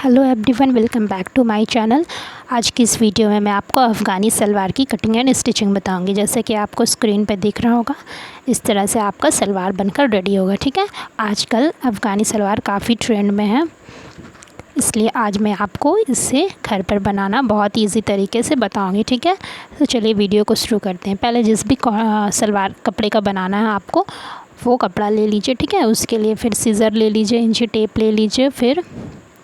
Hello everyone, welcome back to my channel. आज की इस वीडियो में मैं आपको अफ़गानी सलवार की कटिंग एंड स्टिचिंग बताऊंगी। जैसे कि आपको स्क्रीन पर दिख रहा होगा, इस तरह से आपका सलवार बनकर रेडी होगा। ठीक है, आजकल अफ़गानी सलवार काफ़ी ट्रेंड में है, इसलिए आज मैं आपको इसे घर पर बनाना बहुत ईजी तरीके से बताऊंगी। ठीक है, तो चलिए वीडियो को शुरू करते हैं। पहले जिस भी सलवार कपड़े का बनाना है आपको, वो कपड़ा ले लीजिए। ठीक है, उसके लिए फिर सीज़र ले लीजिए, इंची टेप ले लीजिए, फिर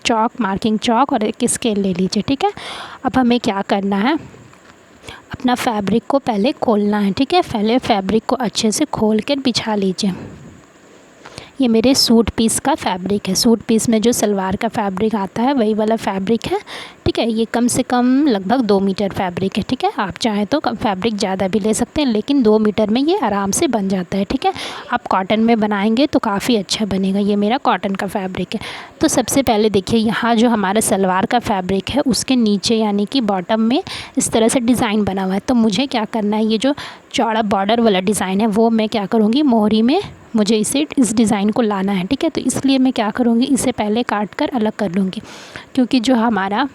चॉक, मार्किंग चॉक और एक स्केल ले लीजिए। ठीक है, अब हमें क्या करना है, अपना फैब्रिक को पहले खोलना है। ठीक है, पहले फैब्रिक को अच्छे से खोल कर बिछा लीजिए। ये मेरे सूट पीस का फैब्रिक है। सूट पीस में जो सलवार का फैब्रिक आता है वही वाला फैब्रिक है। ठीक है, ये कम से कम लगभग 2 मीटर फैब्रिक है। ठीक है, आप चाहें तो फैब्रिक ज़्यादा भी ले सकते हैं, लेकिन 2 मीटर में ये आराम से बन जाता है। ठीक है, आप कॉटन में बनाएंगे तो काफ़ी अच्छा बनेगा। ये मेरा कॉटन का फैब्रिक है। तो सबसे पहले देखिए, यहाँ जो हमारा सलवार का फैब्रिक है उसके नीचे यानी कि बॉटम में इस तरह से डिज़ाइन बना हुआ है। तो मुझे क्या करना है, ये जो चौड़ा बॉर्डर वाला डिज़ाइन है वो मैं क्या करूँगी, मोहरी में मुझे इस डिज़ाइन को लाना है। ठीक है, तो इसलिए मैं क्या करूँगी, इसे पहले काट कर अलग कर लूँगी, क्योंकि जो हमारा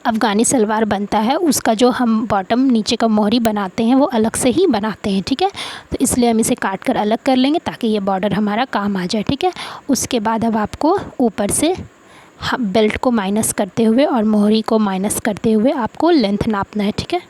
अफ़गानी सलवार बनता है उसका जो हम बॉटम नीचे का मोहरी बनाते हैं वो अलग से ही बनाते हैं। ठीक है, तो इसलिए हम इसे काट कर अलग कर लेंगे ताकि ये बॉर्डर हमारा काम आ जाए। ठीक है, उसके बाद अब आपको ऊपर से बेल्ट को माइनस करते हुए और मोहरी को माइनस करते हुए आपको लेंथ नापना है। ठीक है,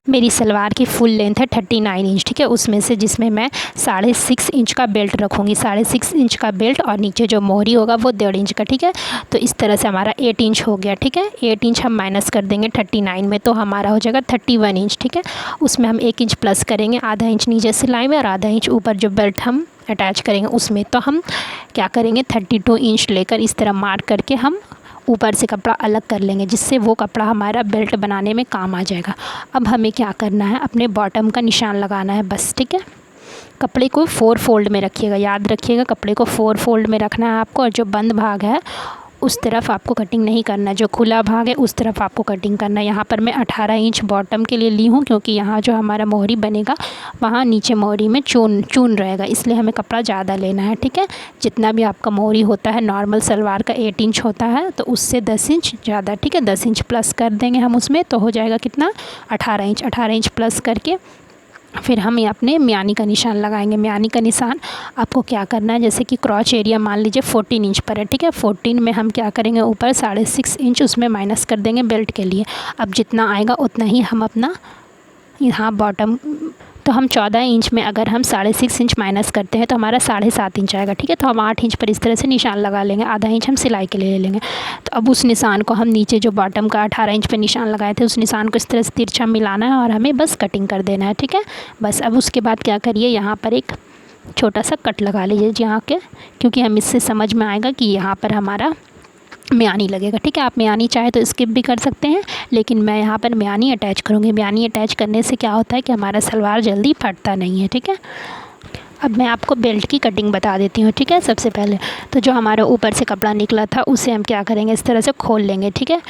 मेरी सलवार की फुल लेंथ है 39 इंच। ठीक है, उसमें से जिसमें मैं 6.5 इंच का बेल्ट रखूँगी, 6.5 इंच का बेल्ट, और नीचे जो मोहरी होगा वो 1.5 इंच का। ठीक है, तो इस तरह से हमारा 8 इंच हो गया। ठीक है, 8 इंच हम माइनस कर देंगे 39 में, तो हमारा हो जाएगा 31 इंच। ठीक है, उसमें हम 1 इंच प्लस करेंगे, आधा इंच नीचे सिलाई में और आधा इंच ऊपर जो बेल्ट हम अटैच करेंगे उसमें। तो हम क्या करेंगे, 32 इंच लेकर इस तरह मार्क करके हम ऊपर से कपड़ा अलग कर लेंगे, जिससे वो कपड़ा हमारा बेल्ट बनाने में काम आ जाएगा। अब हमें क्या करना है, अपने बॉटम का निशान लगाना है बस। ठीक है, कपड़े को 4 फोल्ड में रखिएगा, याद रखिएगा कपड़े को 4 फोल्ड में रखना है आपको। और जो बंद भाग है उस तरफ आपको कटिंग नहीं करना, जो खुला भाग है उस तरफ आपको कटिंग करना है। यहाँ पर मैं 18 इंच बॉटम के लिए ली हूँ, क्योंकि यहाँ जो हमारा मोहरी बनेगा वहाँ नीचे मोहरी में चून रहेगा, इसलिए हमें कपड़ा ज़्यादा लेना है। ठीक है, जितना भी आपका मोहरी होता है, नॉर्मल सलवार का 8 इंच होता है, तो उससे 10 इंच ज़्यादा। ठीक है, 10 इंच प्लस कर देंगे हम उसमें, तो हो जाएगा कितना, 18 इंच। 18 इंच प्लस करके फिर हम ये अपने म्यानी का निशान लगाएंगे। म्यानी का निशान आपको क्या करना है, जैसे कि क्रॉच एरिया मान लीजिए 14 इंच पर है। ठीक है, 14 में हम क्या करेंगे, ऊपर 6.5 इंच उसमें माइनस कर देंगे बेल्ट के लिए। अब जितना आएगा उतना ही हम अपना यहाँ बॉटम, तो हम 14 इंच में अगर हम 6.5 इंच माइनस करते हैं तो हमारा 7.5 इंच आएगा। ठीक है, तो हम 8 इंच पर इस तरह से निशान लगा लेंगे, आधा इंच हम सिलाई के लिए ले लेंगे। तो अब उस निशान को हम नीचे जो बॉटम का 18 इंच पे निशान लगाए थे उस निशान को इस तरह से तिरछा मिलाना है और हमें बस कटिंग कर देना है। ठीक है, बस अब उसके बाद क्या करिए, यहाँ पर एक छोटा सा कट लगा लीजिए यहाँ के, क्योंकि हम इससे समझ में आएगा कि यहाँ पर हमारा म्यानी लगेगा। ठीक है, आप म्यानी चाहे तो स्किप भी कर सकते हैं, लेकिन मैं यहाँ पर म्यानी अटैच करूँगी। म्यानी अटैच करने से क्या होता है कि हमारा सलवार जल्दी फटता नहीं है। ठीक है, अब मैं आपको बेल्ट की कटिंग बता देती हूँ। ठीक है, सबसे पहले तो जो हमारा ऊपर से कपड़ा निकला था उसे हम क्या करेंगे, इस तरह से खोल लेंगे। ठीक है,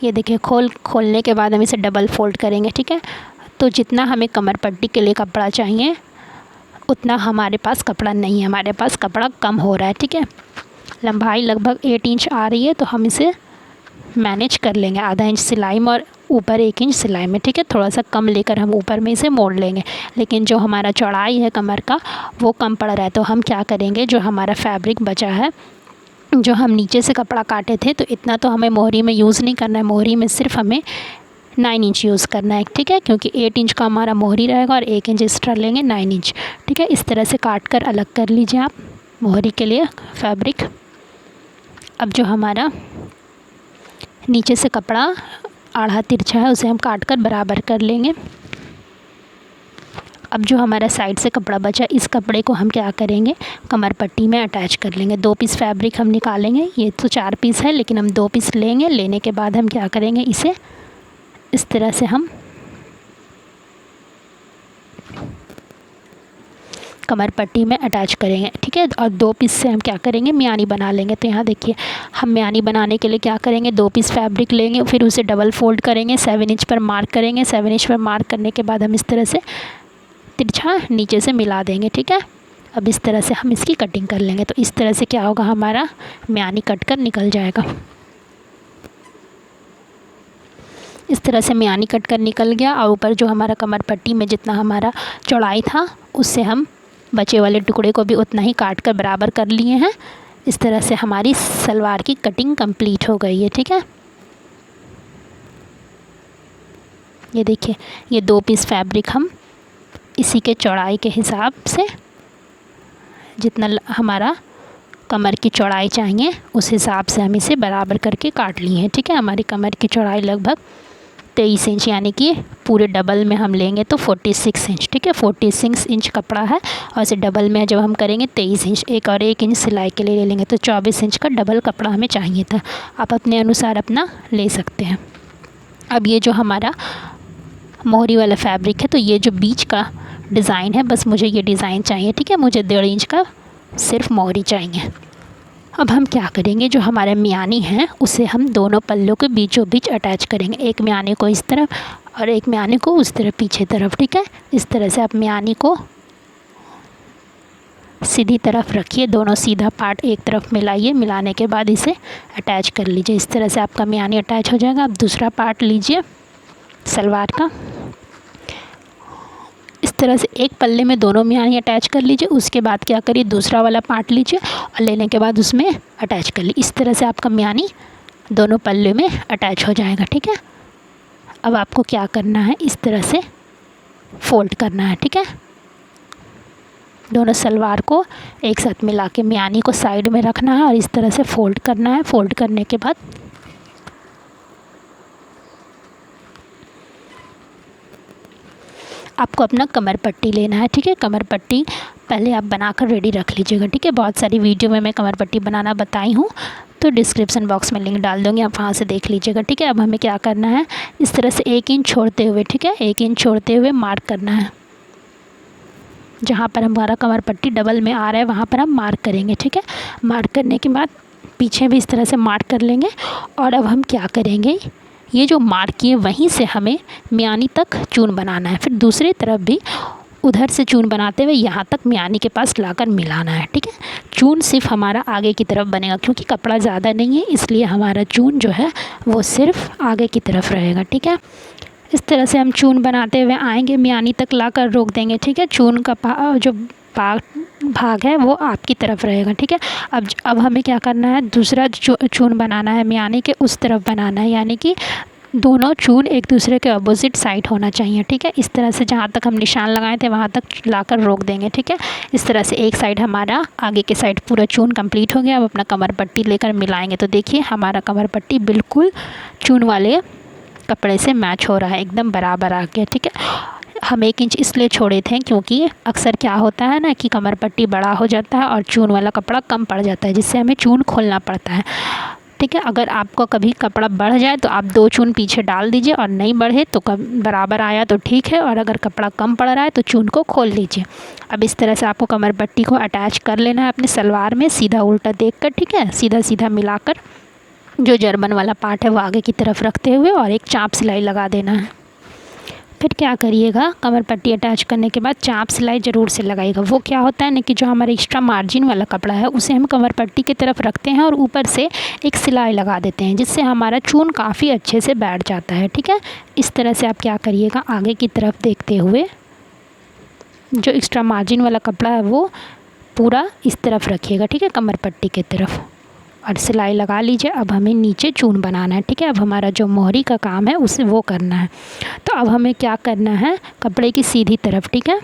ये देखिए खोलने के बाद हम इसे डबल फोल्ड करेंगे। ठीक है, तो जितना हमें कमर पट्टी के लिए कपड़ा चाहिए उतना हमारे पास कपड़ा नहीं है, हमारे पास कपड़ा कम हो रहा है। ठीक है, लंबाई लगभग 8 इंच आ रही है, तो हम इसे मैनेज कर लेंगे, आधा इंच सिलाई में और ऊपर 1 इंच सिलाई में। ठीक है, थोड़ा सा कम लेकर हम ऊपर में इसे मोड़ लेंगे, लेकिन जो हमारा चौड़ाई है कमर का वो कम पड़ रहा है। तो हम क्या करेंगे, जो हमारा फैब्रिक बचा है, जो हम नीचे से कपड़ा काटे थे, तो इतना तो हमें मोहरी में यूज़ नहीं करना है, मोहरी में सिर्फ हमें 9 इंच यूज़ करना है। ठीक है, क्योंकि 8 इंच का हमारा मोहरी रहेगा और 1 इंच एक्स्ट्रा लेंगे 9 इंच। ठीक है, इस तरह से काट कर अलग कर लीजिए आप मोहरी के लिए फैब्रिक। अब जो हमारा नीचे से कपड़ा आड़ा तिरछा है उसे हम काट कर बराबर कर लेंगे। अब जो हमारा साइड से कपड़ा बचा, इस कपड़े को हम क्या करेंगे, कमर पट्टी में अटैच कर लेंगे। 2 पीस फैब्रिक हम निकालेंगे, ये तो 4 पीस है लेकिन हम 2 पीस लेंगे। लेने के बाद हम क्या करेंगे, इसे इस तरह से हम कमर पट्टी में अटैच करेंगे। ठीक है, और 2 पीस से हम क्या करेंगे, म्यानी बना लेंगे। तो यहाँ देखिए, हम म्यानी बनाने के लिए क्या करेंगे, 2 पीस फैब्रिक लेंगे, फिर उसे डबल फोल्ड करेंगे, 7 इंच पर मार्क करेंगे। 7 इंच पर मार्क करने के बाद हम इस तरह से तिरछा नीचे से मिला देंगे। ठीक है, अब इस तरह से हम इसकी कटिंग कर लेंगे। तो इस तरह से क्या होगा, हमारा म्यानी कट कर निकल जाएगा। इस तरह से मियानी कट कर निकल गया और ऊपर जो हमारा कमर पट्टी में जितना हमारा चौड़ाई था उससे हम बचे वाले टुकड़े को भी उतना ही काट कर बराबर कर लिए हैं। इस तरह से हमारी सलवार की कटिंग कंप्लीट हो गई है। ठीक है, ये देखिए, ये 2 पीस फैब्रिक हम इसी के चौड़ाई के हिसाब से जितना हमारा कमर की चौड़ाई चाहिए उस हिसाब से हम इसे बराबर करके काट लिए हैं। ठीक है, हमारी कमर की चौड़ाई लगभग 23 इंच, यानी कि पूरे डबल में हम लेंगे तो 46 इंच। ठीक है, 46 इंच कपड़ा है और इसे डबल में जब हम करेंगे 23 इंच, एक और 1 इंच सिलाई के लिए ले लेंगे तो 24 इंच का डबल कपड़ा हमें चाहिए था। आप अपने अनुसार अपना ले सकते हैं। अब ये जो हमारा मोहरी वाला फैब्रिक है, तो ये जो बीच का डिज़ाइन है, बस मुझे ये डिज़ाइन चाहिए। ठीक है, मुझे 1.5 इंच का सिर्फ मोहरी चाहिए। अब हम क्या करेंगे, जो हमारे मियानी हैं उसे हम दोनों पल्लों के बीचों बीच अटैच करेंगे। एक मियानी को इस तरफ और एक मियानी को उस तरफ पीछे तरफ। ठीक है, इस तरह से आप मियानी को सीधी तरफ रखिए, दोनों सीधा पार्ट एक तरफ मिलाइए, मिलाने के बाद इसे अटैच कर लीजिए। इस तरह से आपका मियानी अटैच हो जाएगा। अब दूसरा पार्ट लीजिए सलवार का, इस तरह से एक पल्ले में दोनों मियानी अटैच कर लीजिए। उसके बाद क्या करिए, दूसरा वाला पार्ट लीजिए और लेने के बाद उसमें अटैच कर लीजिए। इस तरह से आपका मियानी दोनों पल्ले में अटैच हो जाएगा। ठीक है, अब आपको क्या करना है, इस तरह से फोल्ड करना है। ठीक है, दोनों सलवार को एक साथ मिला के मियानी को साइड में रखना है और इस तरह से फोल्ड करना है। फोल्ड करने के बाद आपको अपना कमर पट्टी लेना है। ठीक है, कमर पट्टी पहले आप बनाकर रेडी रख लीजिएगा। ठीक है, बहुत सारी वीडियो में मैं कमर पट्टी बनाना बताई हूँ, तो डिस्क्रिप्शन बॉक्स में लिंक डाल दूँगी, आप वहाँ से देख लीजिएगा। ठीक है, अब हमें क्या करना है, इस तरह से 1 इंच छोड़ते हुए, ठीक है, 1 इंच छोड़ते हुए मार्क करना है। जहाँ पर हमारा कमर पट्टी डबल में आ रहा है वहाँ पर हम मार्क करेंगे। ठीक है, मार्क करने के बाद पीछे भी इस तरह से मार्क कर लेंगे। और अब हम क्या करेंगे, ये जो मार्क किए वहीं से हमें मियानी तक चून बनाना है। फिर दूसरी तरफ भी उधर से चून बनाते हुए यहाँ तक मियानी के पास लाकर मिलाना है। ठीक है, चून सिर्फ हमारा आगे की तरफ बनेगा, क्योंकि कपड़ा ज़्यादा नहीं है, इसलिए हमारा चून जो है वो सिर्फ आगे की तरफ रहेगा। ठीक है, इस तरह से हम चून बनाते हुए आएंगे, मियानी तक लाकर रोक देंगे। ठीक है, चून का जो भाग है वो आपकी तरफ रहेगा। ठीक है, अब हमें क्या करना है, दूसरा चून बनाना है, मियानी के उस तरफ बनाना है, यानी कि दोनों चून एक दूसरे के अपोजिट साइड होना चाहिए। ठीक है, इस तरह से जहाँ तक हम निशान लगाए थे वहाँ तक लाकर रोक देंगे। ठीक है, इस तरह से एक साइड हमारा आगे के साइड पूरा चून कंप्लीट हो गया। अब अपना कमर पट्टी लेकर मिलाएंगे तो देखिए हमारा कमर पट्टी बिल्कुल चून वाले कपड़े से मैच हो रहा है, एकदम बराबर आ गया। ठीक है, हम 1 इंच इसलिए छोड़े थे क्योंकि अक्सर क्या होता है ना कि कमर पट्टी बड़ा हो जाता है और चून वाला कपड़ा कम पड़ जाता है, जिससे हमें चून खोलना पड़ता है। ठीक है, अगर आपको कभी कपड़ा बढ़ जाए तो आप 2 चून पीछे डाल दीजिए, और नहीं बढ़े तो बराबर आया तो ठीक है, और अगर कपड़ा कम पड़ रहा है तो चून को खोल लीजिए। अब इस तरह से आपको कमर पट्टी को अटैच कर लेना है अपने सलवार में, सीधा उल्टा देखकर। ठीक है, सीधा सीधा मिलाकर जो जर्मन वाला पार्ट है वो आगे की तरफ रखते हुए और एक चाप सिलाई लगा देना है। फिर क्या करिएगा, कमर पट्टी अटैच करने के बाद चाप सिलाई ज़रूर से लगाइएगा। वो क्या होता है ना कि जो हमारा एक्स्ट्रा मार्जिन वाला कपड़ा है उसे हम कमर पट्टी की तरफ रखते हैं और ऊपर से एक सिलाई लगा देते हैं, जिससे हमारा चून काफ़ी अच्छे से बैठ जाता है। ठीक है, इस तरह से आप क्या करिएगा, आगे की तरफ देखते हुए जो एक्स्ट्रा मार्जिन वाला कपड़ा है वो पूरा इस तरफ रखिएगा। ठीक है, कमर पट्टी की तरफ, और सिलाई लगा लीजिए। अब हमें नीचे चून बनाना है। ठीक है, अब हमारा जो मोहरी का काम है उसे वो करना है। तो अब हमें क्या करना है, कपड़े की सीधी तरफ, ठीक है,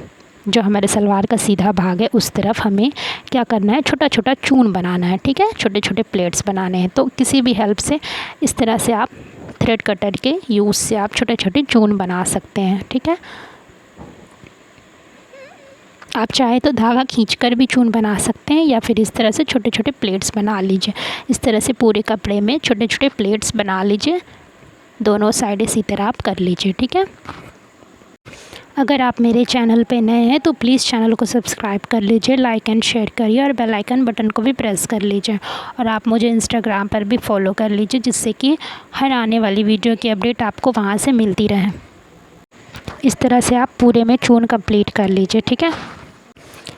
जो हमारे सलवार का सीधा भाग है उस तरफ हमें क्या करना है, छोटा छोटा चून बनाना है। ठीक है, छोटे छोटे प्लेट्स बनाने हैं। तो किसी भी हेल्प से इस तरह से आप थ्रेड कटर के यूज़ से आप छोटे छोटे चून बना सकते हैं। ठीक है, आप चाहे तो धागा खींचकर भी चून बना सकते हैं, या फिर इस तरह से छोटे छोटे प्लेट्स बना लीजिए। इस तरह से पूरे कपड़े में छोटे छोटे प्लेट्स बना लीजिए, दोनों साइड इसी तरह आप कर लीजिए। ठीक है, अगर आप मेरे चैनल पे नए हैं तो प्लीज़ चैनल को सब्सक्राइब कर लीजिए, लाइक एंड शेयर करिए, और बेल आइकन बटन को भी प्रेस कर लीजिए। और आप मुझे इंस्टाग्राम पर भी फॉलो कर लीजिए, जिससे कि हर आने वाली वीडियो की अपडेट आपको वहाँ से मिलती रहे। इस तरह से आप पूरे में चून कंप्लीट कर लीजिए। ठीक है,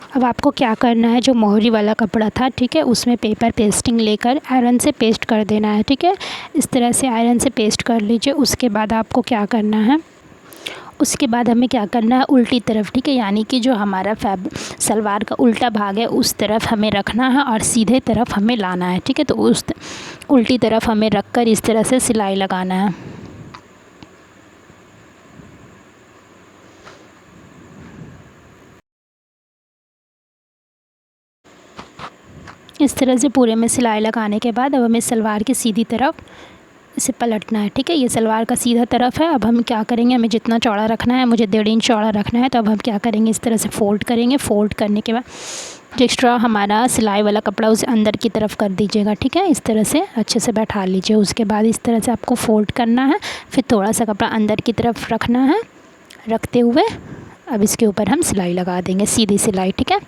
अब आपको क्या करना है, जो मोहरी वाला कपड़ा था, ठीक है, उसमें पेपर पेस्टिंग लेकर आयरन से पेस्ट कर देना है, ठीक है। इस तरह से आयरन से पेस्ट कर लीजिए। उसके बाद आपको क्या करना है, उसके बाद हमें क्या करना है, उल्टी तरफ, ठीक है, यानी कि जो हमारा सलवार का उल्टा भाग है उस तरफ हमें रखना है और सीधे तरफ हमें लाना है, ठीक है। तो उस उल्टी तरफ हमें रख कर इस तरह से सिलाई लगाना है। इस तरह से पूरे में सिलाई लगाने के बाद अब हमें सलवार की सीधी तरफ इसे पलटना है, ठीक है। ये सलवार का सीधा तरफ है। अब हम क्या करेंगे, हमें जितना चौड़ा रखना है, मुझे 1.5 इंच चौड़ा रखना है, तो अब हम क्या करेंगे, इस तरह से फ़ोल्ड करेंगे। फ़ोल्ड करने के बाद जो एक्स्ट्रा हमारा सिलाई वाला कपड़ा उसे अंदर की तरफ कर दीजिएगा, ठीक है। इस तरह से अच्छे से बैठा लीजिए। उसके बाद इस तरह से आपको फ़ोल्ड करना है, फिर थोड़ा सा कपड़ा अंदर की तरफ रखना है। रखते हुए अब इसके ऊपर हम सिलाई लगा देंगे, सीधी सिलाई, ठीक है।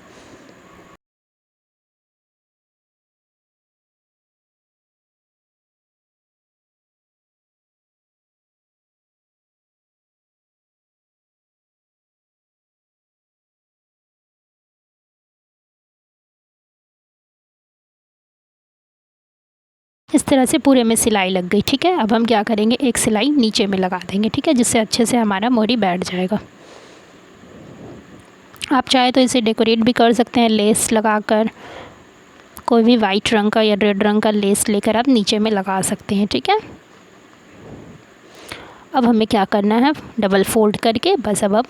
इस तरह से पूरे में सिलाई लग गई, ठीक है। अब हम क्या करेंगे, एक सिलाई नीचे में लगा देंगे, ठीक है, जिससे अच्छे से हमारा मोरी बैठ जाएगा। आप चाहे तो इसे डेकोरेट भी कर सकते हैं लेस लगाकर। कोई भी वाइट रंग का या रेड रंग का लेस लेकर आप नीचे में लगा सकते हैं, ठीक है। अब हमें क्या करना है, डबल फोल्ड करके बस अब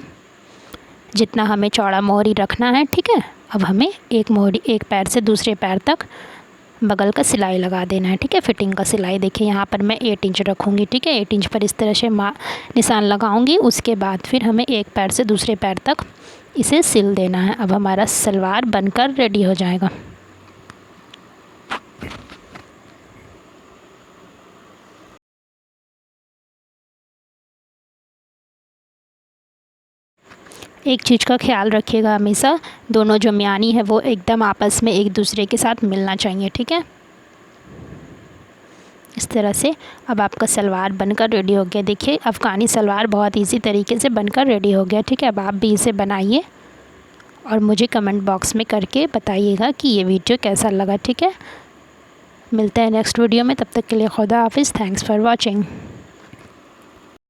जितना हमें चौड़ा मोहरी रखना है, ठीक है। अब हमें एक मोहरी एक पैर से दूसरे पैर तक बगल का सिलाई लगा देना है, ठीक है। फिटिंग का सिलाई देखिए यहाँ पर मैं 8 इंच रखूँगी, ठीक है। 8 इंच पर इस तरह से निशान लगाऊंगी। उसके बाद फिर हमें एक पैर से दूसरे पैर तक इसे सिल देना है। अब हमारा सलवार बनकर रेडी हो जाएगा। एक चीज़ का ख्याल रखिएगा, हमेशा दोनों जो म्यानी है वो एकदम आपस में एक दूसरे के साथ मिलना चाहिए, ठीक है। इस तरह से अब आपका सलवार बनकर रेडी हो गया। देखिए अफ़गानी सलवार बहुत इजी तरीके से बनकर रेडी हो गया, ठीक है। अब आप भी इसे बनाइए और मुझे कमेंट बॉक्स में करके बताइएगा कि ये वीडियो कैसा लगा, ठीक है। मिलते हैं नेक्स्ट वीडियो में, तब तक के लिए खुदा हाफिज़। Thanks for watching.